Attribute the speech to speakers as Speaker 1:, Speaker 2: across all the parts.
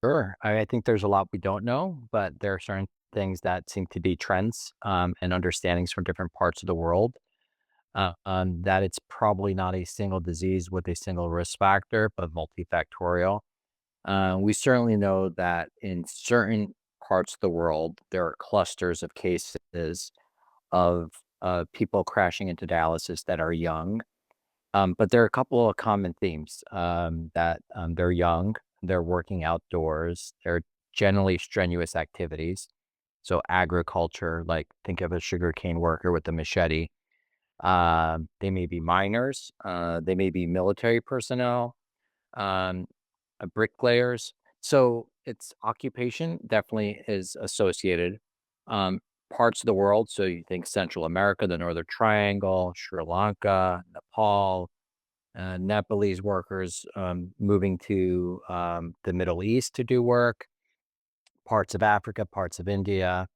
Speaker 1: Sure. I think there's a lot we don't know, but there are certain things that seem to be trends and understandings from different parts of the world. That it's probably not a single disease with a single risk factor, but multifactorial. We certainly know that in certain parts of the world, there are clusters of cases of people crashing into dialysis that are young. But there are a couple of common themes that they're young, they're working outdoors, they're generally strenuous activities. So, agriculture, like think of a sugarcane worker with a machete. They may be miners, they may be military personnel, um, bricklayers. So it's occupation definitely is associated. Um, Parts of the world, so you think Central America, the Northern Triangle, Sri Lanka, Nepal, Nepalese workers moving to the Middle East to do work, parts of Africa, parts of India.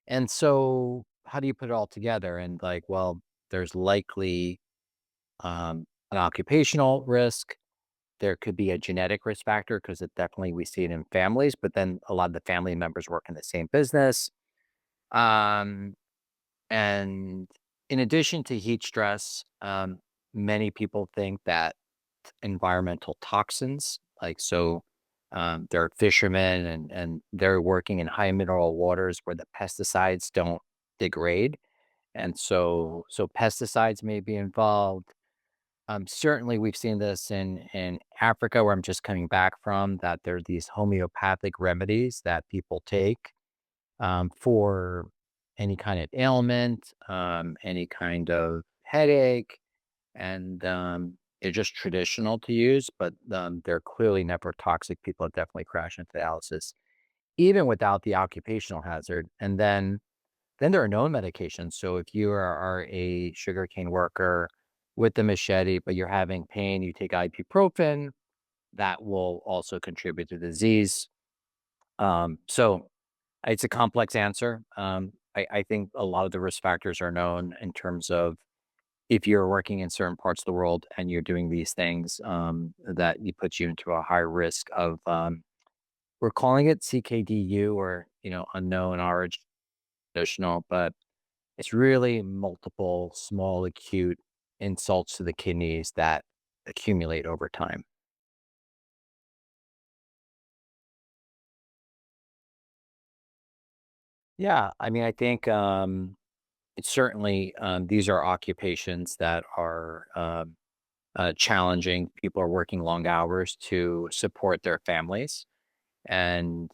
Speaker 1: And so, how do you put it all together? And like, well, there's likely an occupational risk. There could be a genetic risk factor because it definitely we see it in families, but then a lot of the family members work in the same business. Um, and in addition to heat stress, many people think that environmental toxins, like so, they're fishermen and they're working in high mineral waters where the pesticides don't degrade, and so pesticides may be involved. Certainly, we've seen this in Africa, where I'm just coming back from, that there are these homeopathic remedies that people take, for any kind of ailment, any kind of headache, and, they're just traditional to use, but, they're clearly never toxic. People have definitely crashed into dialysis, even without the occupational hazard, and then there are known medications. So if you are a sugarcane worker with the machete, but you're having pain, you take ibuprofen, that will also contribute to the disease. So it's a complex answer. I think a lot of the risk factors are known in terms of if you're working in certain parts of the world and you're doing these things, that you put you into a high risk of, we're calling it CKDu or, unknown origin, traditional, but it's really multiple small acute insults to the kidneys that accumulate over time. Yeah, I mean, I think it's certainly these are occupations that are challenging. People are working long hours to support their families, and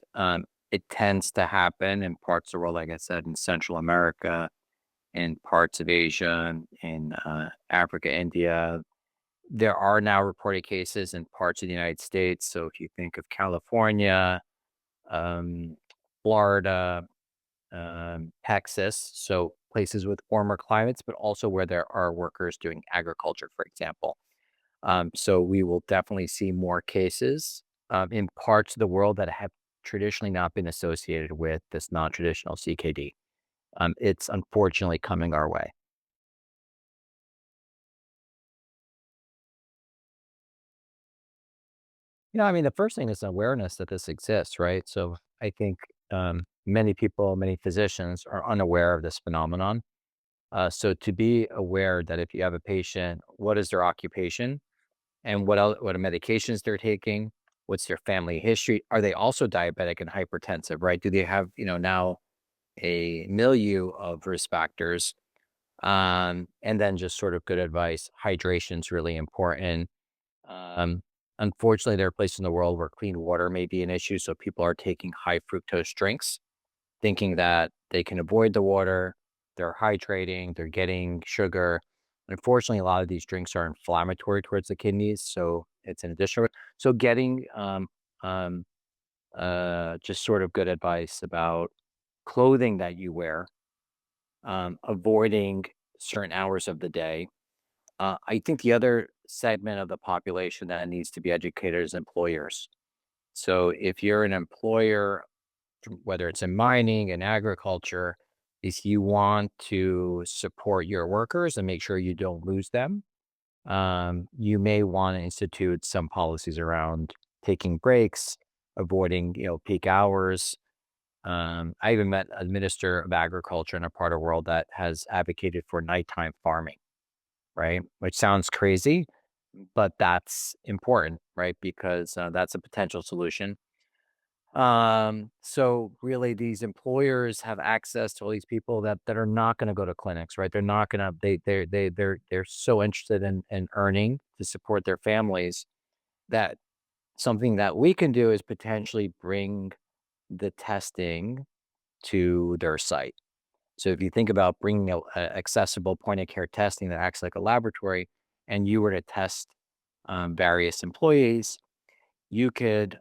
Speaker 1: it tends to happen in parts of the world, like I said, in Central America, in parts of Asia, in Africa, India. There are now reported cases in parts of the United States. So if you think of California, um, Florida, Texas, so places with warmer climates, but also where there are workers doing agriculture, for example. So we will definitely see more cases in parts of the world that have traditionally not been associated with this non-traditional CKD. It's unfortunately coming our way. I mean, the first thing is awareness that this exists, right? So I think many people, many physicians are unaware of this phenomenon. So to be aware that if you have a patient, what is their occupation and what are medications they're taking? What's their family history? Are they also diabetic and hypertensive, right? Do they have, now a milieu of risk factors? And then just sort of good advice. Hydration is really important. um, Unfortunately, there are places in the world where clean water may be an issue, so people are taking high fructose drinks, thinking that they can avoid the water. They're hydrating, they're getting sugar. Unfortunately, a lot of these drinks are inflammatory towards the kidneys, so it's an additional. So getting um, just sort of good advice about clothing that you wear, avoiding certain hours of the day. I think the other segment of the population that needs to be educated is employers. So if you're an employer, whether it's in mining and agriculture, if you want to support your workers and make sure you don't lose them, you may want to institute some policies around taking breaks, avoiding, peak hours. I even met a minister of agriculture in a part of the world that has advocated for nighttime farming, right? Which sounds crazy, but that's important, right? Because that's a potential solution. So really these employers have access to all these people that are not going to go to clinics, right? They're not going to, they're so interested in earning to support their families that something that we can do is potentially bring the testing to their site. So if you think about bringing a accessible point of care testing that acts like a laboratory and you were to test various employees, you could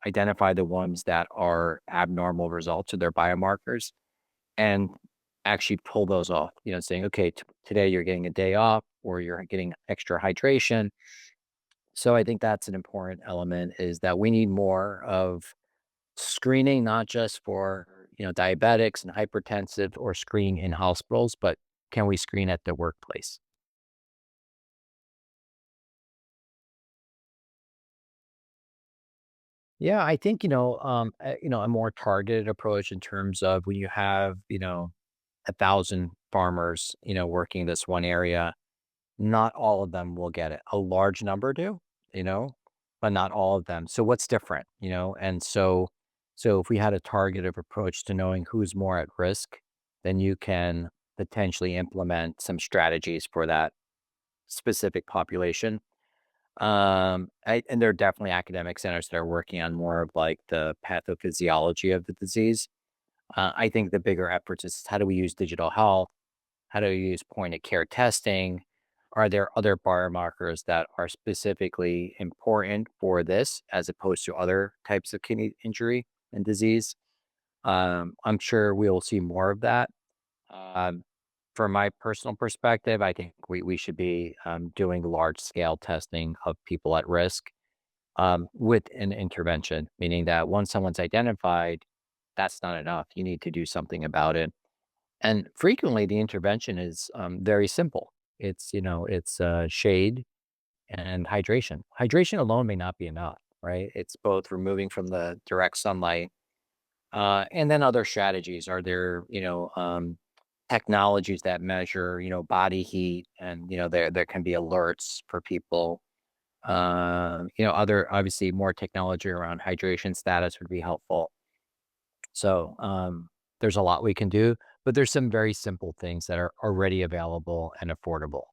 Speaker 1: identify the ones that are abnormal results of their biomarkers and actually pull those off, saying, okay, today you're getting a day off or you're getting extra hydration. So I think that's an important element is that we need more of screening, not just for, diabetics and hypertensive or screening in hospitals, but can we screen at the workplace? Yeah, I think, a more targeted approach in terms of when you have, 1,000 farmers, working this one area, not all of them will get it. A large number do, you know, but not all of them. So what's different, And so if we had a targeted approach to knowing who's more at risk, then you can potentially implement some strategies for that specific population. And there are definitely academic centers that are working on more of like the pathophysiology of the disease. I think the bigger efforts is how do we use digital health? How do we use point of care testing? Are there other biomarkers that are specifically important for this as opposed to other types of kidney injury and disease? I'm sure we'll see more of that. Um, from my personal perspective, I think we should be doing large scale testing of people at risk with an intervention, meaning that once someone's identified, that's not enough. You need to do something about it. And frequently, the intervention is very simple. It's shade and hydration. Hydration alone may not be enough, right? It's both removing from the direct sunlight and then other strategies. Are there, technologies that measure, body heat, and there can be alerts for people. Other obviously more technology around hydration status would be helpful. So there's a lot we can do, but there's some very simple things that are already available and affordable.